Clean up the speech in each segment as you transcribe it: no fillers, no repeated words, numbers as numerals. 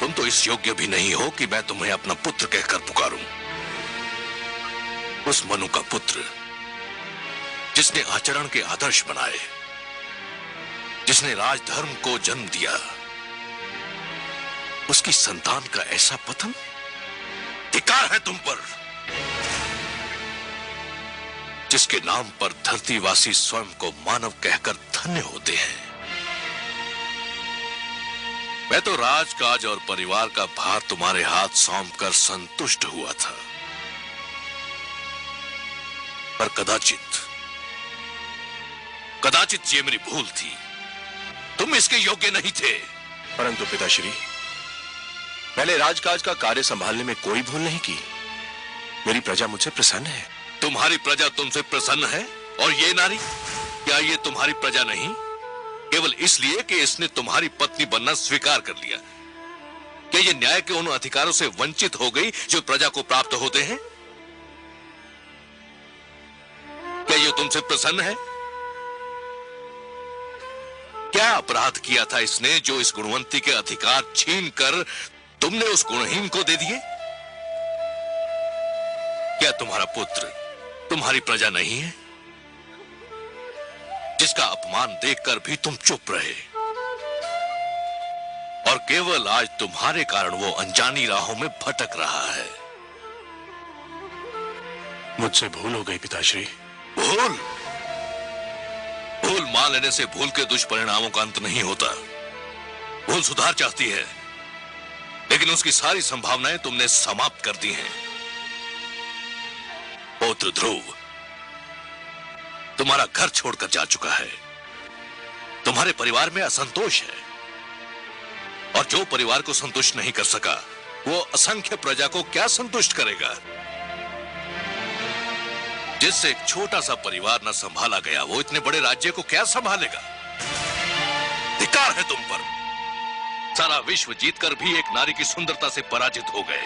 तुम तो इस योग्य भी नहीं हो कि मैं तुम्हें अपना पुत्र कहकर पुकारूं। उस मनु का पुत्र जिसने आचरण के आदर्श बनाए, जिसने राजधर्म को जन्म दिया, उसकी संतान का ऐसा पतन। धिक्कार है तुम पर, जिसके नाम पर धरतीवासी स्वयं को मानव कहकर धन्य होते हैं। मैं तो राजकाज और परिवार का भार तुम्हारे हाथ सौंपकर संतुष्ट हुआ था, पर कदाचित ये मेरी भूल थी। तुम इसके योग्य नहीं थे। परंतु पिताश्री, मैंने राजकाज का कार्य संभालने में कोई भूल नहीं की। मेरी प्रजा मुझसे प्रसन्न है। तुम्हारी प्रजा तुमसे प्रसन्न है, और ये नारी, क्या ये तुम्हारी प्रजा नहीं? केवल इसलिए कि इसने तुम्हारी पत्नी बनना स्वीकार कर लिया। क्या ये न्याय के उन अधिकारों से वंचित हो गई जो प्रजा को प्राप्त होते हैं? क्या ये तुमसे प्रसन्न है? क्या अपराध किया था इसने जो इस गुणवंती के अधिकार छीनकर तुमने उस गुणहीन को दे दिए? क्या तुम्हारा पुत्र तुम्हारी प्रजा नहीं है, जिसका अपमान देखकर भी तुम चुप रहे, और केवल आज तुम्हारे कारण वो अनजानी राहों में भटक रहा है? मुझसे भूल हो गई पिताश्री। भूल मान लेने से भूल के दुष्परिणामों का अंत नहीं होता। भूल सुधार चाहती है, लेकिन उसकी सारी संभावनाएं तुमने समाप्त कर दी हैं। पौत्र ध्रुव तुम्हारा घर छोड़कर जा चुका है। तुम्हारे परिवार में असंतोष है, और जो परिवार को संतुष्ट नहीं कर सका, वो असंख्य प्रजा को क्या संतुष्ट करेगा? जिससे एक छोटा सा परिवार न संभाला गया, वो इतने बड़े राज्य को क्या संभालेगा? धिक्कार है तुम पर। सारा विश्व जीतकर भी एक नारी की सुंदरता से पराजित हो गए।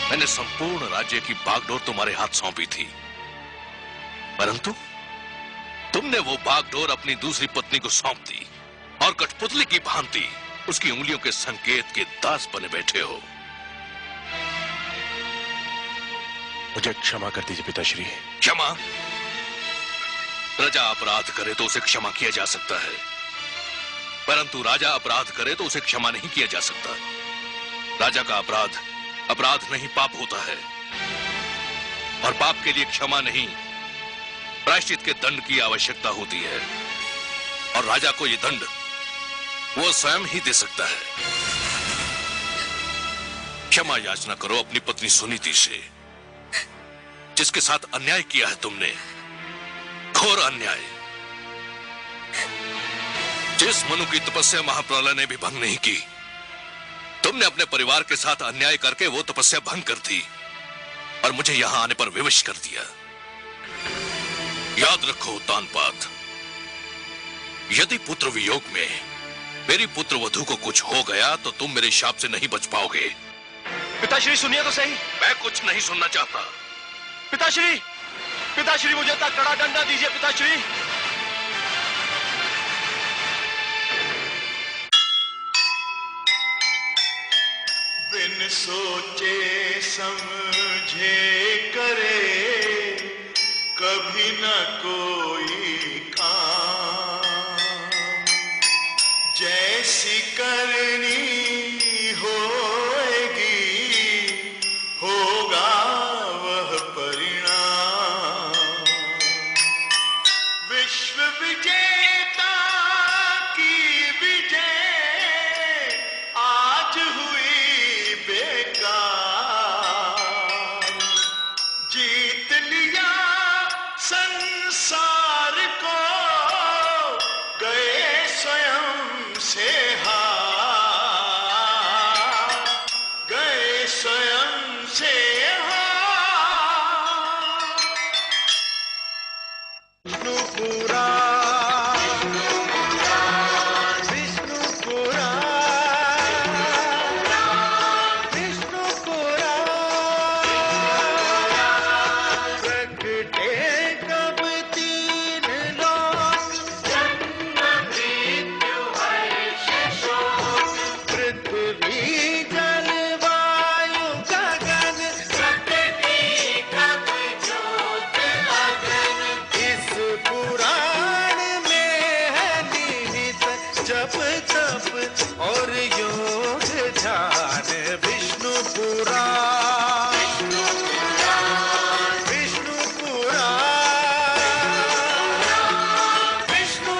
मैंने संपूर्ण राज्य की बागडोर तुम्हारे हाथ सौंपी थी, परंतु तुमने वो बागडोर अपनी दूसरी पत्नी को सौंप दी, और कठपुतली की भांति उसकी उंगलियों के संकेत के दास बने बैठे हो। मुझे क्षमा कर दीजिए पिताश्री। क्षमा? प्रजा अपराध करे तो उसे क्षमा किया जा सकता है, परंतु राजा अपराध करे तो उसे क्षमा नहीं किया जा सकता। राजा का अपराध नहीं, पाप होता है, और पाप के लिए क्षमा नहीं, प्रायश्चित के दंड की आवश्यकता होती है, और राजा को यह दंड वो स्वयं ही दे सकता है। क्षमा याचना करो अपनी पत्नी सुनीति से, जिसके साथ अन्याय किया है तुमने, घोर अन्याय। जिस मनु की तपस्या महाप्रलय ने भी भंग नहीं की, तुमने अपने परिवार के साथ अन्याय करके वो तपस्या भंग कर दी, और मुझे यहां आने पर विवश कर दिया। याद रखो तानपात, यदि पुत्र वियोग में मेरी पुत्र वधू को कुछ हो गया तो तुम मेरे शाप से नहीं बच पाओगे। पिताश्री सुनिए तो सही। मैं कुछ नहीं सुनना चाहता। पिताश्री मुझे इतना कड़ा डंडा दीजिए पिताश्री। बिन सोचे समझे करे कभी न कोई काम, जैसी करनी होएगी होगा वह परिणाम। विश्व विजेता की विजय आज हुई बेकार, जीत लिया संसार को गए स्वयं से हार। पृथ्वी जल वायु गगन प्रकृति कब ज्योत अगन इस पुराण में है निहित जप तप और योग ध्यान विष्णु पुराण विष्णु पुराण विष्णु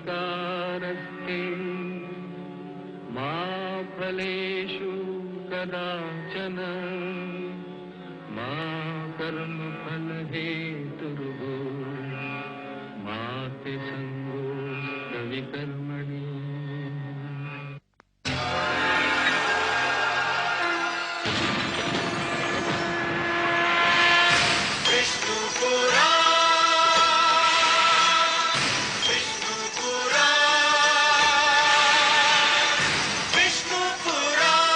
कर्मण्येवाधिकारस्ते मा फलेषु कदाचन मा कर्मफलहेतुर्भो मा ते सङ्गोऽस्त्वविकर्मणि। विष्णु पुराण विष्णु पुराण विष्णु पुराण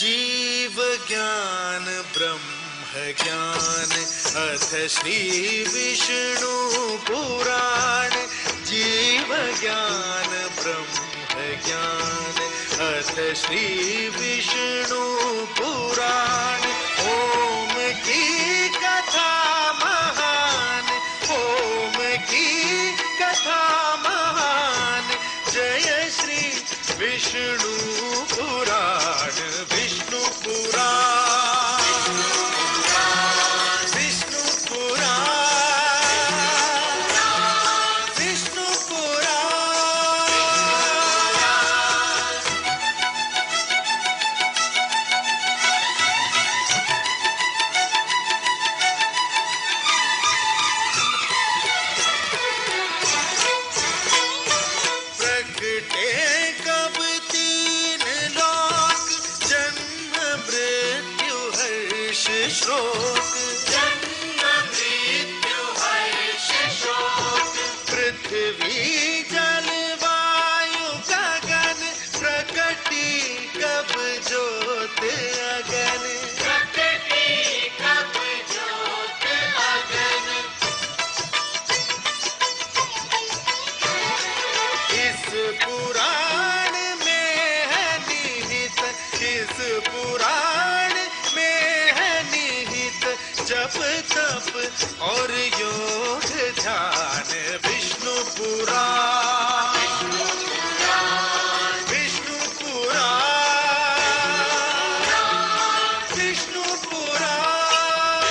जीव ज्ञान ब्रह्म ज्ञान अथ श्री विष्णु पुराण जीव ज्ञान ब्रह्म ज्ञान अथ श्री विष्णु पुराण ओम की कथा महान ओम की कथा महान जय श्री विष्णु पुराण विष्णु पुराण विष्णु पुराण विष्णु प्रगटे कब तीन लोक जन्म मृत्यु हर्ष शोक जन्म मृत्यु हर्ष शोक पृथ्वी जल वायु गगन प्रकृति कब ज्योत अगन प्रकृति कब ज्योत अगन इस पुराण में है निहित इस पुराण में है निहित जप तप और योग ध्यान विष्णु पुराण विष्णु पुराण विष्णु पुराण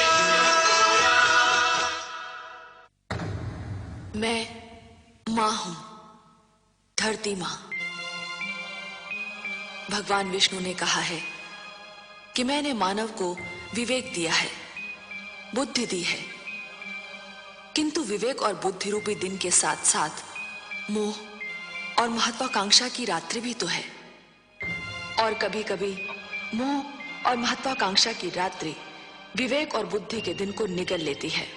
मैं माँ हूँ, धरती माँ। भगवान विष्णु ने कहा है कि मैंने मानव को विवेक दिया है, बुद्धि दी है, किंतु विवेक और बुद्धि रूपी दिन के साथ साथ मोह और महत्वाकांक्षा की रात्रि भी तो है। और कभी कभी मोह और महत्वाकांक्षा की रात्रि विवेक और बुद्धि के दिन को निगल लेती है।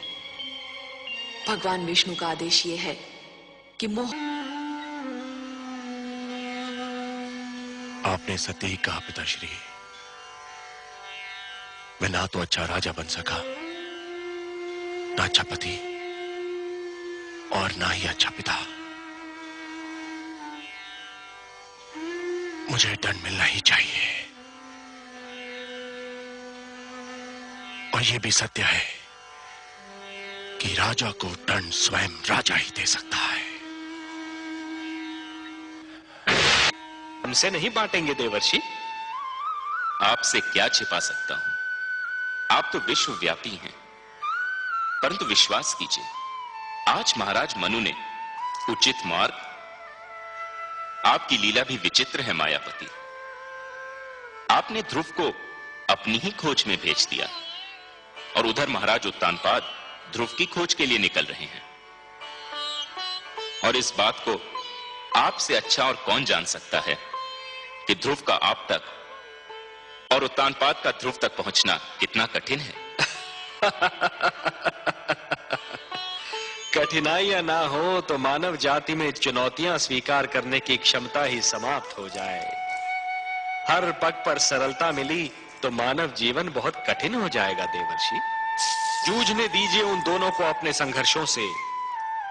भगवान विष्णु का आदेश यह है कि मोह। आपने सत्य ही कहा पिताश्री। मैं ना तो अच्छा राजा बन सका, ना अच्छा पति और ना ही अच्छा पिता। मुझे दंड मिलना ही चाहिए। और यह भी सत्य है कि राजा को दंड स्वयं राजा ही दे सकता है। हमसे नहीं बांटेंगे देवर्षि। आपसे क्या छिपा सकता हूं? आप तो विश्वव्यापी हैं। परंतु विश्वास कीजिए, आज महाराज मनु ने उचित मार्ग, आपकी लीला भी विचित्र है मायापति। आपने ध्रुव को अपनी ही खोज में भेज दिया और उधर महाराज उत्तानपाद ध्रुव की खोज के लिए निकल रहे हैं। और इस बात को आपसे अच्छा और कौन जान सकता है कि ध्रुव का आप तक और उत्तानपाद का ध्रुव तक पहुंचना कितना कठिन है। कठिनाइयां ना हो तो मानव जाति में चुनौतियां स्वीकार करने की क्षमता ही समाप्त हो जाए। हर पग पर सरलता मिली तो मानव जीवन बहुत कठिन हो जाएगा देवर्षि। जूझने दीजिए उन दोनों को अपने संघर्षों से।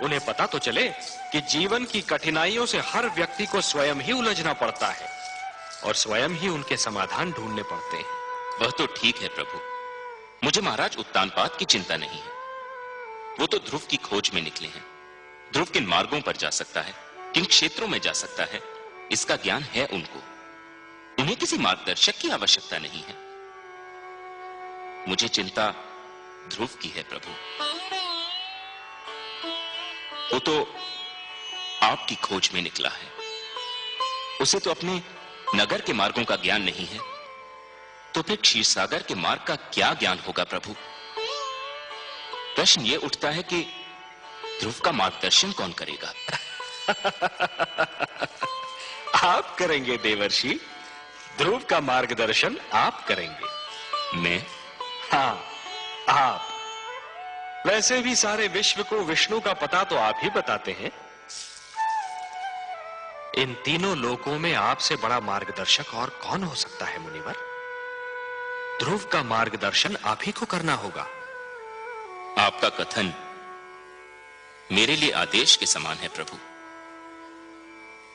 उन्हें पता तो चले कि जीवन की कठिनाइयों से हर व्यक्ति को स्वयं ही उलझना पड़ता है और स्वयं ही उनके समाधान ढूंढने पड़ते हैं। वह तो ठीक है प्रभु, मुझे महाराज उत्तानपाद की चिंता नहीं है। वो तो ध्रुव की खोज में निकले हैं। ध्रुव किन मार्गों पर जा सकता है, किन क्षेत्रों में जा सकता है, इसका ज्ञान है उनको। उन्हें किसी मार्गदर्शक की आवश्यकता नहीं है। मुझे चिंता ध्रुव की है प्रभु। वो तो आपकी खोज में निकला है। उसे तो अपने नगर के मार्गों का ज्ञान नहीं है, तो फिर क्षीरसागर के मार्ग का क्या ज्ञान होगा प्रभु? प्रश्न ये उठता है कि ध्रुव का मार्गदर्शन कौन करेगा? आप करेंगे देवर्षि, ध्रुव का मार्गदर्शन आप करेंगे। मैं? हाँ, आप। वैसे भी सारे विश्व को विष्णु का पता तो आप ही बताते हैं। इन तीनों लोकों में आपसे बड़ा मार्गदर्शक और कौन हो सकता है मुनिवर? ध्रुव का मार्गदर्शन आप ही को करना होगा। आपका कथन मेरे लिए आदेश के समान है प्रभु।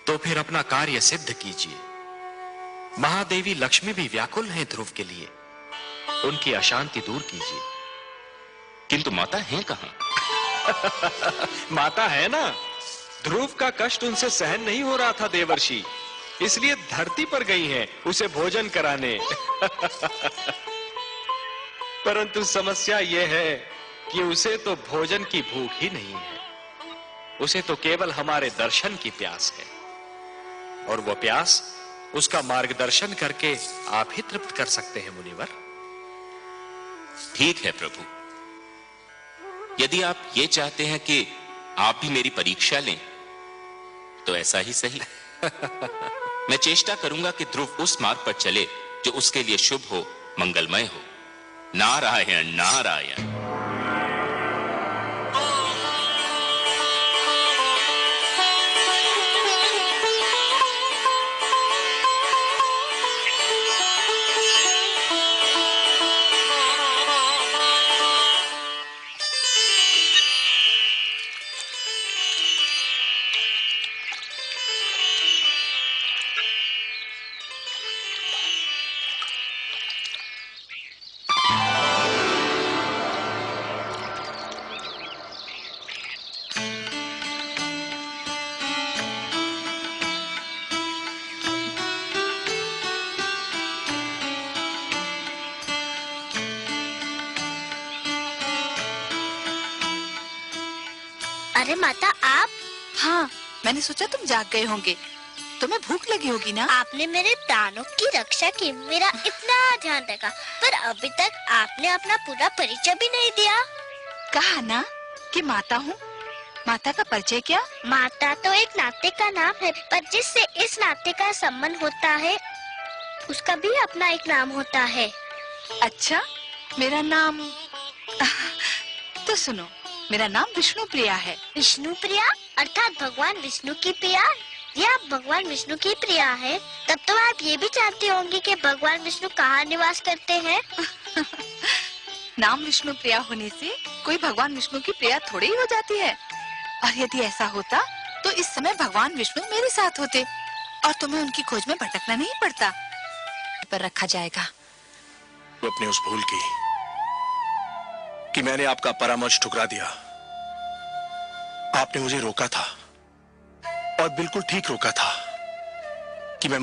तो फिर अपना कार्य सिद्ध कीजिए। महादेवी लक्ष्मी भी व्याकुल हैं ध्रुव के लिए। उनकी अशांति दूर कीजिए। किंतु माता हैं कहां? माता है ना। ध्रुव का कष्ट उनसे सहन नहीं हो रहा था देवर्षि, इसलिए धरती पर गई हैं उसे भोजन कराने। परंतु समस्या यह है कि उसे तो भोजन की भूख ही नहीं है। उसे तो केवल हमारे दर्शन की प्यास है, और वह प्यास उसका मार्गदर्शन करके आप ही तृप्त कर सकते हैं मुनिवर। ठीक है प्रभु, यदि आप ये चाहते हैं कि आप भी मेरी परीक्षा लें तो ऐसा ही सही। मैं चेष्टा करूंगा कि ध्रुव उस मार्ग पर चले जो उसके लिए शुभ हो, मंगलमय हो। नारायण नारायण। अरे माता आप? हाँ, मैंने सोचा तुम जाग गए होंगे, तुम्हें भूख लगी होगी ना। आपने मेरे प्राणों की रक्षा की, मेरा इतना ध्यान रखा, पर अभी तक आपने अपना पूरा परिचय भी नहीं दिया। कहा ना कि माता हूँ। माता का परिचय क्या? माता तो एक नाते का नाम है, पर जिससे इस नाते का संबंध होता है उसका भी अपना एक नाम होता है। अच्छा, मेरा नाम तो सुनो, मेरा नाम विष्णु प्रिया है। विष्णु प्रिया अर्थात भगवान विष्णु की प्रिया। ये आप भगवान विष्णु की प्रिया है, तब तो आप ये भी जानते होंगे कि भगवान विष्णु कहाँ निवास करते हैं। नाम विष्णु प्रिया होने से कोई भगवान विष्णु की प्रिया थोड़ी ही हो जाती है। और यदि ऐसा होता तो इस समय भगवान विष्णु मेरे साथ होते और तुम्हें उनकी खोज में भटकना नहीं पड़ता। पर रखा जाएगा। वो अपने उस भूल की कि मैंने आपका परामर्श ठुकरा दिया। आपने मुझे रोका था और बिल्कुल ठीक रोका था कि मैं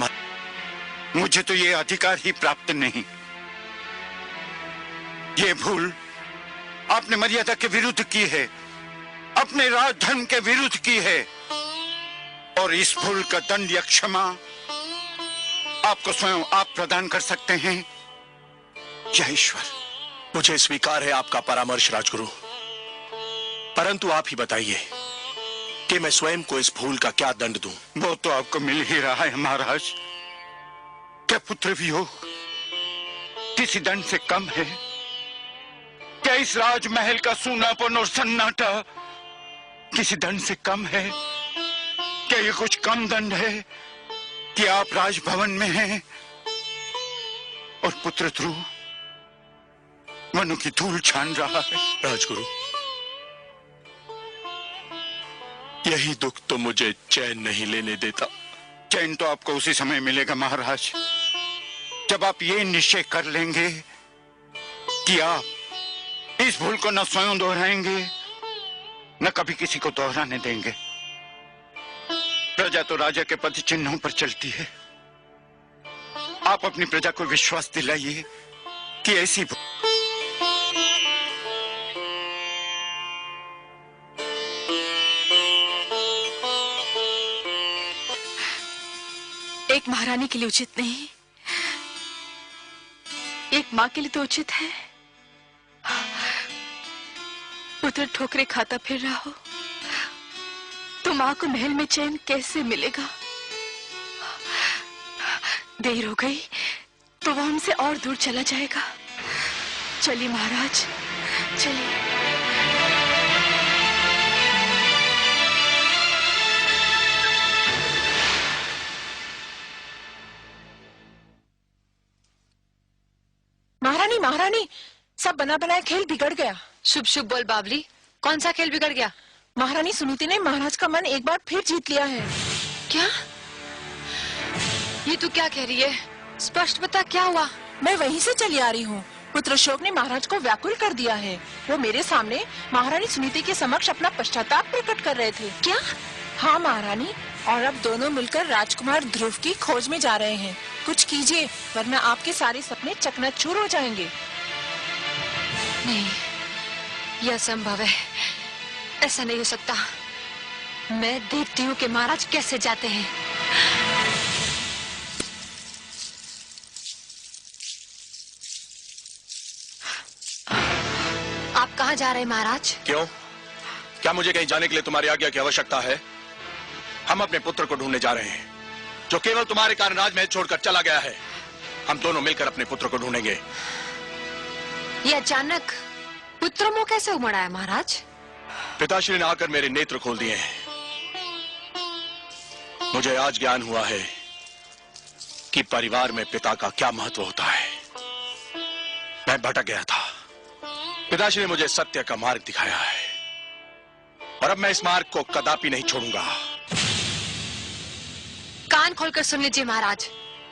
मुझे तो ये अधिकार ही प्राप्त नहीं। ये भूल आपने मर्यादा के विरुद्ध की है, अपने राजधर्म के विरुद्ध की है, और इस भूल का दंड या क्षमा आपको स्वयं आप प्रदान कर सकते हैं। जय ईश्वर, मुझे स्वीकार है आपका परामर्श राजगुरु, परंतु आप ही बताइए कि मैं स्वयं को इस भूल का क्या दंड दूं? वो तो आपको मिल ही रहा है महाराज। क्या पुत्र वियोग किसी दंड से कम है? क्या इस राजमहल का सूनापन और सन्नाटा किसी दंड से कम है? क्या ये कुछ कम दंड है कि आप राजभवन में हैं और पुत्र ध्रुव मनु की धूल छान रहा है? राजगुरु, यही दुख तो मुझे चैन नहीं लेने देता। चैन तो आपको उसी समय मिलेगा महाराज, जब आप ये निश्चय कर लेंगे कि आप इस भूल को न स्वयं दोहराएंगे न कभी किसी को दोहराने देंगे। प्रजा तो राजा के पद चिन्हों पर चलती है। आप अपनी प्रजा को विश्वास दिलाइए कि ऐसी एक महारानी के लिए उचित नहीं, एक माँ के लिए तो उचित है। पुत्र ठोकरे खाता फिर रहा हो तो माँ को महल में चैन कैसे मिलेगा? देर हो गई तो वह हमसे और दूर चला जाएगा। चलिए महाराज, चलिए। महारानी, महारानी, सब बना बनाया खेल बिगड़ गया। शुभ शुभ बोल बाबली, कौन सा खेल बिगड़ गया? महारानी सुनीति ने महाराज का मन एक बार फिर जीत लिया है। क्या? ये तू क्या कह रही है? स्पष्ट बता, क्या हुआ? मैं वहीं से चली आ रही हूँ। पुत्र शोक ने महाराज को व्याकुल कर दिया है। वो मेरे सामने महारानी सुनीति के समक्ष अपना पश्चाताप प्रकट कर रहे थे। क्या? हाँ महारानी, और अब दोनों मिलकर राजकुमार ध्रुव की खोज में जा रहे हैं। कुछ कीजिए वरना आपके सारे सपने चकनाचूर हो जाएंगे। नहीं, यह असंभव है। ऐसा नहीं हो सकता। मैं देखती हूँ कि महाराज कैसे जाते हैं। आप कहाँ जा रहे हैं महाराज? क्यों? क्या मुझे कहीं जाने के लिए तुम्हारी आज्ञा की आवश्यकता है? हम अपने पुत्र को ढूंढने जा रहे हैं, जो केवल तुम्हारे कारण राजमहल छोड़कर चला गया है। हम दोनों मिलकर अपने पुत्र को ढूंढेंगे। ये अचानक पुत्र मोह कैसे उमड़ा है महाराज? पिताश्री ने आकर मेरे नेत्र खोल दिए हैं। मुझे आज ज्ञान हुआ है कि परिवार में पिता का क्या महत्व होता है। मैं भटक गया था। पिताश्री ने मुझे सत्य का मार्ग दिखाया है और अब मैं इस मार्ग को कदापि नहीं छोड़ूंगा। कान खोलकर सुन लीजिए महाराज,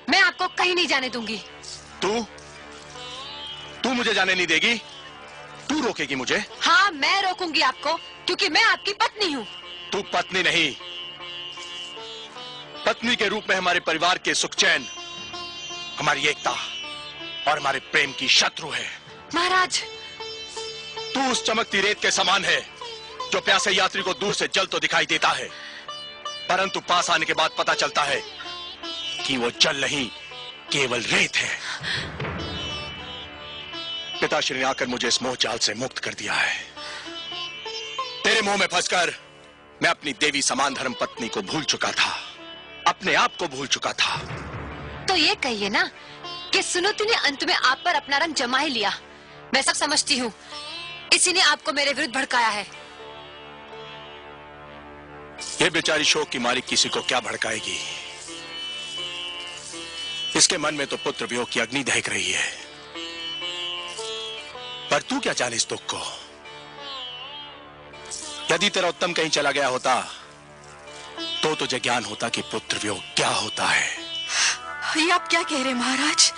मैं आपको कहीं नहीं जाने दूंगी। तू मुझे जाने नहीं देगी? तू रोकेगी मुझे? हाँ, मैं रोकूंगी आपको, क्योंकि मैं आपकी पत्नी हूँ। तू पत्नी नहीं, पत्नी के रूप में हमारे परिवार के सुख चैन, हमारी एकता और हमारे प्रेम की शत्रु है। महाराज, तू उस चमकती रेत के समान है जो प्यासे यात्री को दूर से जल तो दिखाई देता है, परंतु पास आने के बाद पता चलता है कि वो जल नहीं, केवल रेत है। पिताश्री ने आकर मुझे इस मोह जाल से मुक्त कर दिया है। तेरे मोह में फंसकर मैं अपनी देवी समान धर्म पत्नी को भूल चुका था, अपने आप को भूल चुका था। तो ये कहिए ना कि सुनीति ने अंत में आप पर अपना रंग जमा ही लिया। मैं सब समझती हूँ, इसी ने आपको मेरे विरुद्ध भड़काया है। ये बेचारी शोक की मारी किसी को क्या भड़काएगी? इसके मन में तो पुत्र वियोग की अग्नि दहक रही है। पर तू क्या जाने इस दुख को? यदि तेरा उत्तम कहीं चला गया होता तो तुझे ज्ञान होता कि पुत्र वियोग क्या होता है। ये आप क्या कह रहे हैं महाराज?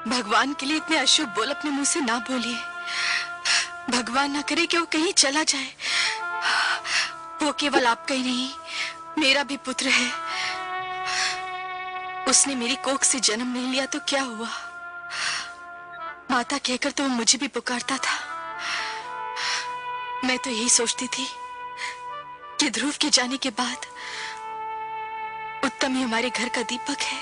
भगवान के लिए इतने अशुभ बोल अपने मुंह से ना बोलिए। भगवान ना करे कि वो कहीं चला जाए। वो केवल आपका ही नहीं, मेरा भी पुत्र है। उसने मेरी कोख से जन्म नहीं लिया तो क्या हुआ? माता कहकर तो वो मुझे भी पुकारता था। मैं तो यही सोचती थी कि ध्रुव के जाने के बाद उत्तम ही हमारे घर का दीपक है।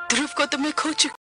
ध्रुव को तो मैं खो चुकी।